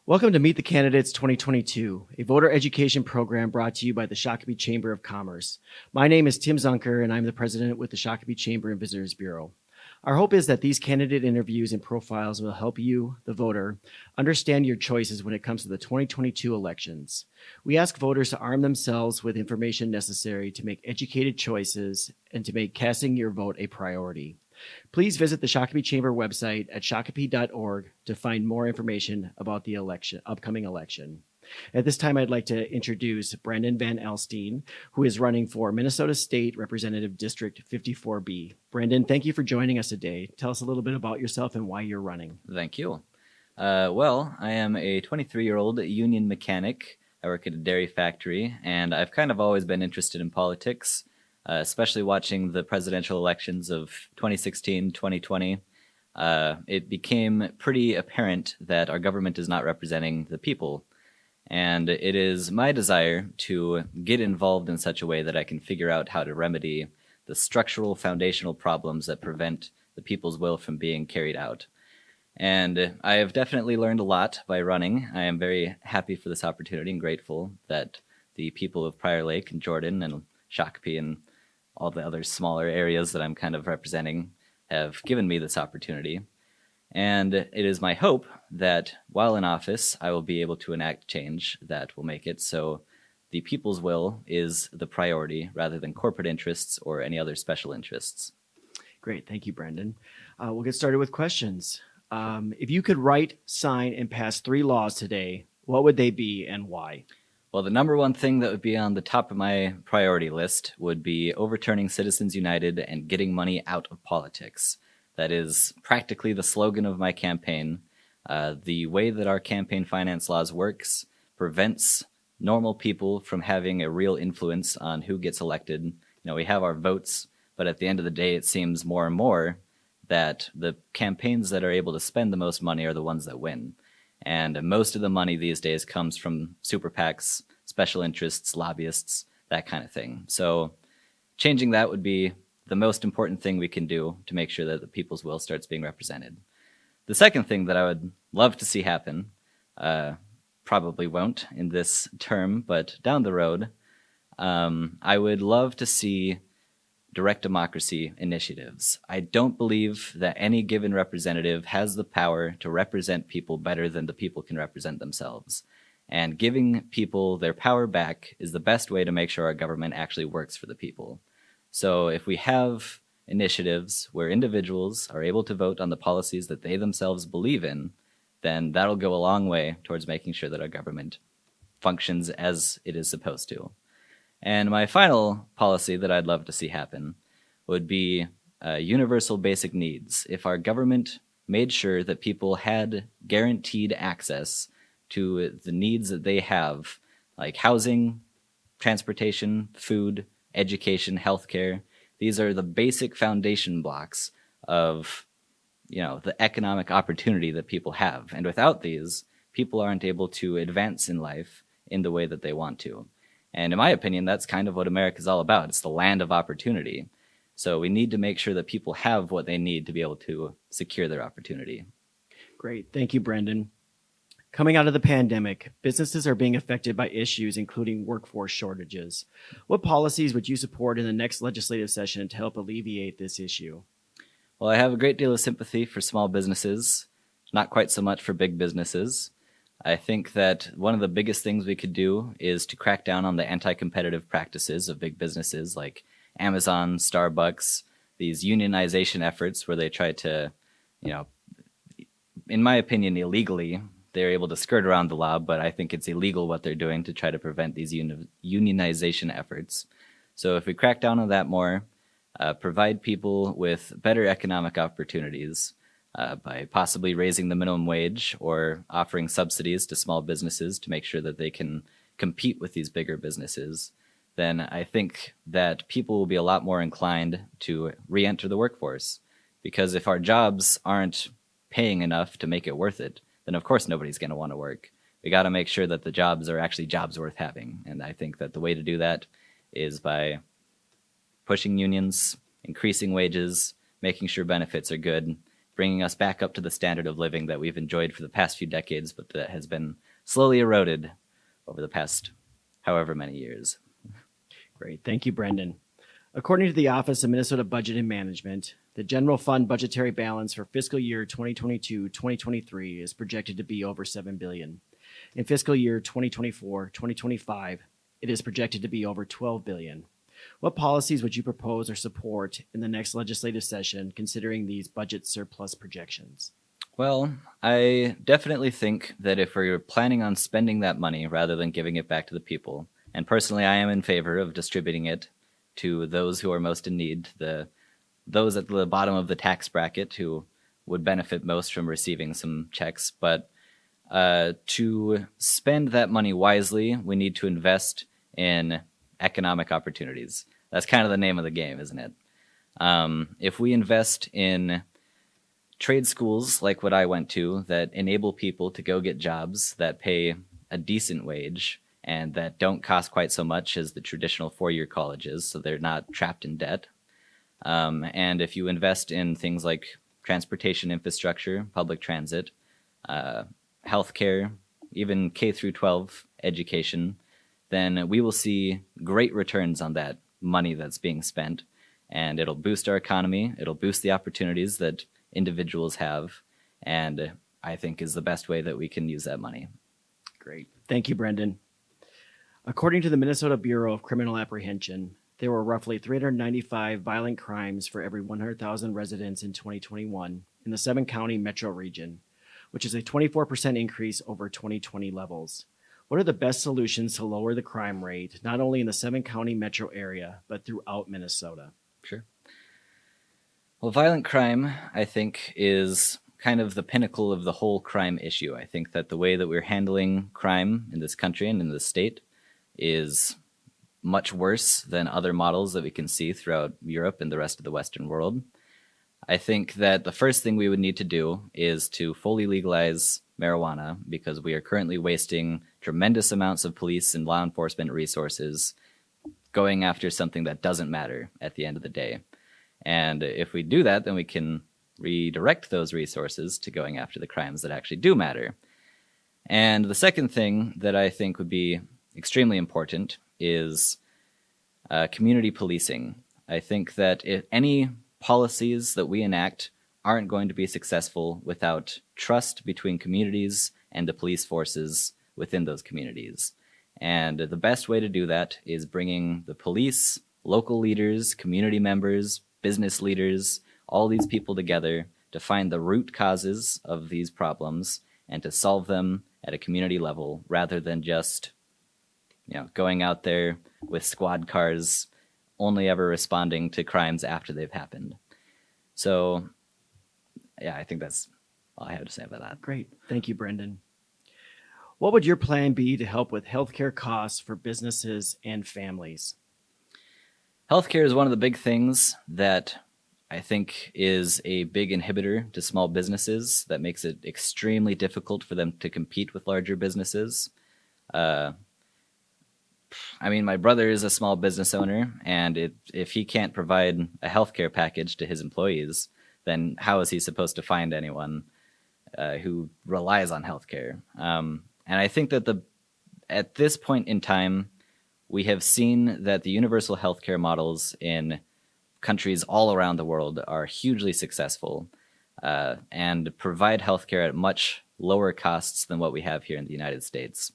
Welcome to Meet the Candidates 2022, a voter education program brought to you by the Shakopee Chamber of Commerce. My name is Tim Zunker, and I'm the president with the Shakopee Chamber and Visitors Bureau. Our hope is that these candidate interviews and profiles will help you, the voter, understand your choices when it comes to the 2022 elections. We ask voters to arm themselves with information necessary to make educated choices and to make casting your vote a priority. Please visit the Shakopee Chamber website at shakopee.org to find more information about the upcoming election. At this time, I'd like to introduce Brendan Van Alstyne, who is running for Minnesota State Representative District 54B. Brendan, thank you for joining us today. Tell us a little bit about yourself and why you're running. Thank you. Well, I am a 23-year-old union mechanic. I work at a dairy factory, and I've kind of always been interested in politics. Especially watching the presidential elections of 2016, 2020, it became pretty apparent that our government is not representing the people. And it is my desire to get involved in such a way that I can figure out how to remedy the structural foundational problems that prevent the people's will from being carried out. And I have definitely learned a lot by running. I am very happy for this opportunity and grateful that the people of Prior Lake and Jordan and Shakopee and all the other smaller areas that I'm kind of representing have given me this opportunity. And it is my hope that while in office, I will be able to enact change that will make it so the people's will is the priority rather than corporate interests or any other special interests. Great. Thank you, Brendan. We'll get started with questions. If you could write, sign, and pass 3 laws today, what would they be and why? Well, the number one thing that would be on the top of my priority list would be overturning Citizens United and getting money out of politics. That is practically the slogan of my campaign. The way that our campaign finance laws works prevents normal people from having a real influence on who gets elected. We have our votes, but at the end of the day, it seems more and more that the campaigns that are able to spend the most money are the ones that win. And most of the money these days comes from super PACs, special interests, lobbyists, that kind of thing. So changing that would be the most important thing we can do to make sure that the people's will starts being represented. The second thing that I would love to see happen, probably won't in this term, but down the road, I would love to see direct democracy initiatives. I don't believe that any given representative has the power to represent people better than the people can represent themselves. And giving people their power back is the best way to make sure our government actually works for the people. So if we have initiatives where individuals are able to vote on the policies that they themselves believe in, then that'll go a long way towards making sure that our government functions as it is supposed to. And my final policy that I'd love to see happen would be universal basic needs. If our government made sure that people had guaranteed access to the needs that they have, like housing, transportation, food, education, healthcare, these are the basic foundation blocks of, the economic opportunity that people have. And without these, people aren't able to advance in life in the way that they want to. And in my opinion, that's kind of what America's all about. It's the land of opportunity. So we need to make sure that people have what they need to be able to secure their opportunity. Great. Thank you, Brendan. Coming out of the pandemic, businesses are being affected by issues including workforce shortages. What policies would you support in the next legislative session to help alleviate this issue? Well, I have a great deal of sympathy for small businesses, not quite so much for big businesses. I think that one of the biggest things we could do is to crack down on the anti-competitive practices of big businesses like Amazon, Starbucks, these unionization efforts where they try to, in my opinion, illegally, they're able to skirt around the law, but I think it's illegal what they're doing to try to prevent these unionization efforts. So if we crack down on that more, provide people with better economic opportunities, by possibly raising the minimum wage or offering subsidies to small businesses to make sure that they can compete with these bigger businesses, then I think that people will be a lot more inclined to re-enter the workforce. Because if our jobs aren't paying enough to make it worth it, then of course nobody's going to want to work. We got to make sure that the jobs are actually jobs worth having. And I think that the way to do that is by pushing unions, increasing wages, making sure benefits are good, bringing us back up to the standard of living that we've enjoyed for the past few decades, but that has been slowly eroded over the past however many years. Great. Thank you, Brendan. According to the Office of Minnesota Budget and Management, the general fund budgetary balance for fiscal year 2022-2023 is projected to be over $7 billion. In fiscal year 2024-2025, it is projected to be over $12 billion. What policies would you propose or support in the next legislative session considering these budget surplus projections? Well, I definitely think that if we're planning on spending that money rather than giving it back to the people, and personally I am in favor of distributing it to those who are most in need, those at the bottom of the tax bracket who would benefit most from receiving some checks. But to spend that money wisely, we need to invest in economic opportunities. That's kind of the name of the game, isn't it? If we invest in trade schools like what I went to that enable people to go get jobs that pay a decent wage and that don't cost quite so much as the traditional four-year colleges, so they're not trapped in debt. And if you invest in things like transportation infrastructure, public transit, healthcare, even K through 12 education, then we will see great returns on that money that's being spent, and it'll boost our economy, it'll boost the opportunities that individuals have, and I think is the best way that we can use that money. Great. Thank you, Brendan. According to the Minnesota Bureau of Criminal Apprehension, there were roughly 395 violent crimes for every 100,000 residents in 2021 in the 7-county metro region, which is a 24% increase over 2020 levels. What are the best solutions to lower the crime rate, not only in the 7-county metro area, but throughout Minnesota? Sure. Well, violent crime, I think, is kind of the pinnacle of the whole crime issue. I think that the way that we're handling crime in this country and in this state is much worse than other models that we can see throughout Europe and the rest of the Western world. I think that the first thing we would need to do is to fully legalize marijuana, because we are currently wasting tremendous amounts of police and law enforcement resources going after something that doesn't matter at the end of the day. And if we do that, then we can redirect those resources to going after the crimes that actually do matter. And the second thing that I think would be extremely important is community policing. I think that if any policies that we enact aren't going to be successful without trust between communities and the police forces within those communities. And the best way to do that is bringing the police, local leaders, community members, business leaders, all these people together to find the root causes of these problems and to solve them at a community level rather than just going out there with squad cars only ever responding to crimes after they've happened. So, yeah, I think that's all I have to say about that. Great. Thank you, Brendan. What would your plan be to help with healthcare costs for businesses and families? Healthcare is one of the big things that I think is a big inhibitor to small businesses that makes it extremely difficult for them to compete with larger businesses. My brother is a small business owner, and if he can't provide a healthcare package to his employees, then how is he supposed to find anyone who relies on healthcare? And I think that at this point in time, we have seen that the universal healthcare models in countries all around the world are hugely successful and provide healthcare at much lower costs than what we have here in the United States.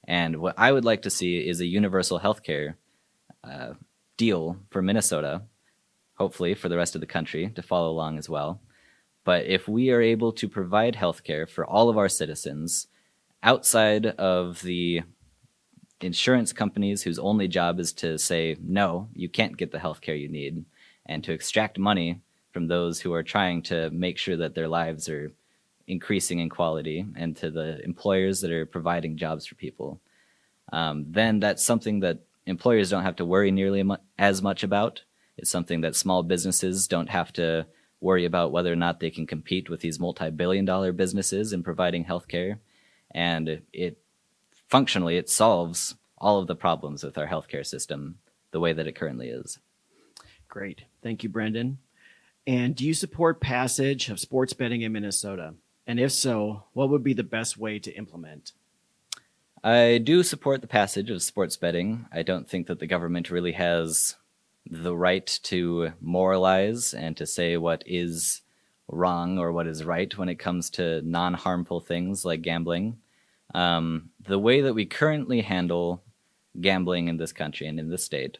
And what I would like to see is a universal healthcare deal for Minnesota, hopefully for the rest of the country to follow along as well. But if we are able to provide healthcare for all of our citizens outside of the insurance companies whose only job is to say, no, you can't get the healthcare you need, and to extract money from those who are trying to make sure that their lives are increasing in quality, and to the employers that are providing jobs for people, then that's something that employers don't have to worry nearly as much about. It's something that small businesses don't have to worry about whether or not they can compete with these multi-billion-dollar businesses in providing healthcare. And it solves all of the problems with our healthcare system the way that it currently is. Great. Thank you, Brendan. And do you support passage of sports betting in Minnesota? And if so, what would be the best way to implement? I do support the passage of sports betting. I don't think that the government really has the right to moralize and to say what is wrong or what is right when it comes to non-harmful things like gambling. The way that we currently handle gambling in this country and in this state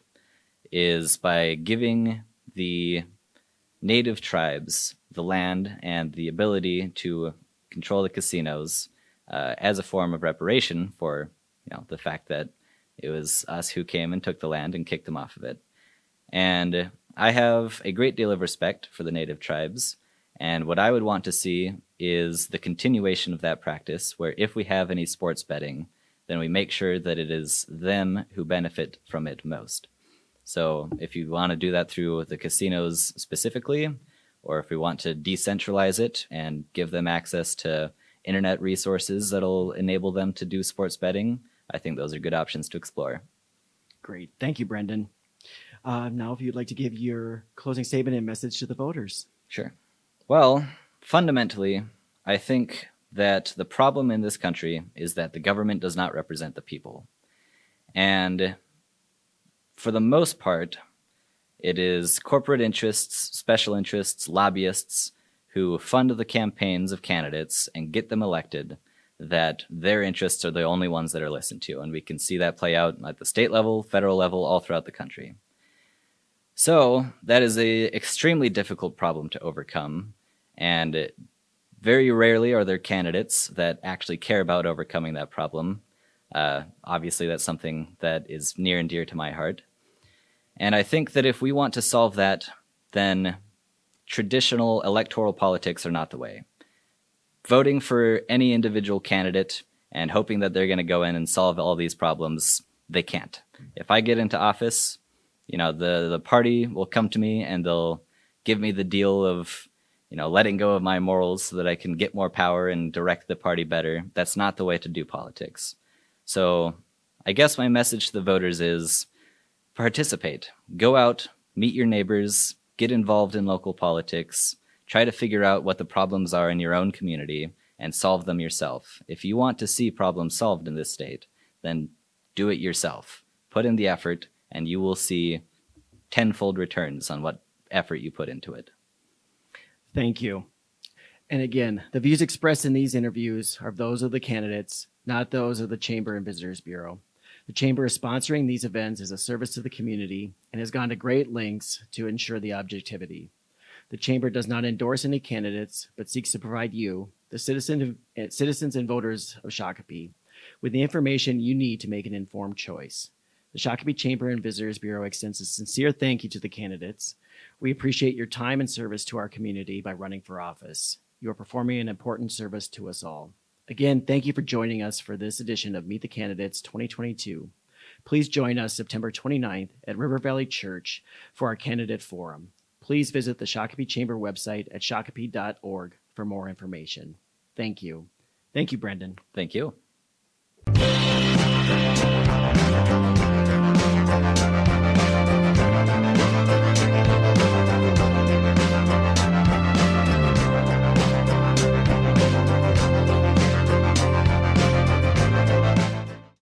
is by giving the native tribes the land and the ability to control the casinos as a form of reparation for the fact that it was us who came and took the land and kicked them off of it. And I have a great deal of respect for the native tribes. And what I would want to see is the continuation of that practice, where if we have any sports betting, then we make sure that it is them who benefit from it most. So if you want to do that through the casinos specifically, or if we want to decentralize it and give them access to internet resources that'll enable them to do sports betting, I think those are good options to explore. Great. Thank you, Brendan. Now, if you'd like to give your closing statement and message to the voters. Sure. Well, fundamentally, I think that the problem in this country is that the government does not represent the people. And for the most part, it is corporate interests, special interests, lobbyists who fund the campaigns of candidates and get them elected, that their interests are the only ones that are listened to. And we can see that play out at the state level, federal level, all throughout the country. So that is a extremely difficult problem to overcome. And very rarely are there candidates that actually care about overcoming that problem. Obviously, that's something that is near and dear to my heart. And I think that if we want to solve that, then traditional electoral politics are not the way. Voting for any individual candidate and hoping that they're going to go in and solve all these problems, they can't. If I get into office, the party will come to me and they'll give me the deal of letting go of my morals so that I can get more power and direct the party better. That's not the way to do politics. So I guess my message to the voters is participate. Go out, meet your neighbors, get involved in local politics, try to figure out what the problems are in your own community and solve them yourself. If you want to see problems solved in this state, then do it yourself. Put in the effort and you will see tenfold returns on what effort you put into it. Thank you. And again, the views expressed in these interviews are those of the candidates, not those of the Chamber and Visitors Bureau. The Chamber is sponsoring these events as a service to the community and has gone to great lengths to ensure the objectivity. The Chamber does not endorse any candidates, but seeks to provide you, the citizens and voters of Shakopee, with the information you need to make an informed choice. The Shakopee Chamber and Visitors Bureau extends a sincere thank you to the candidates. We appreciate your time and service to our community by running for office. You are performing an important service to us all. Again, thank you for joining us for this edition of Meet the Candidates 2022. Please join us September 29th at River Valley Church for our candidate forum. Please visit the Shakopee Chamber website at shakopee.org for more information. Thank you. Thank you, Brendan. Thank you.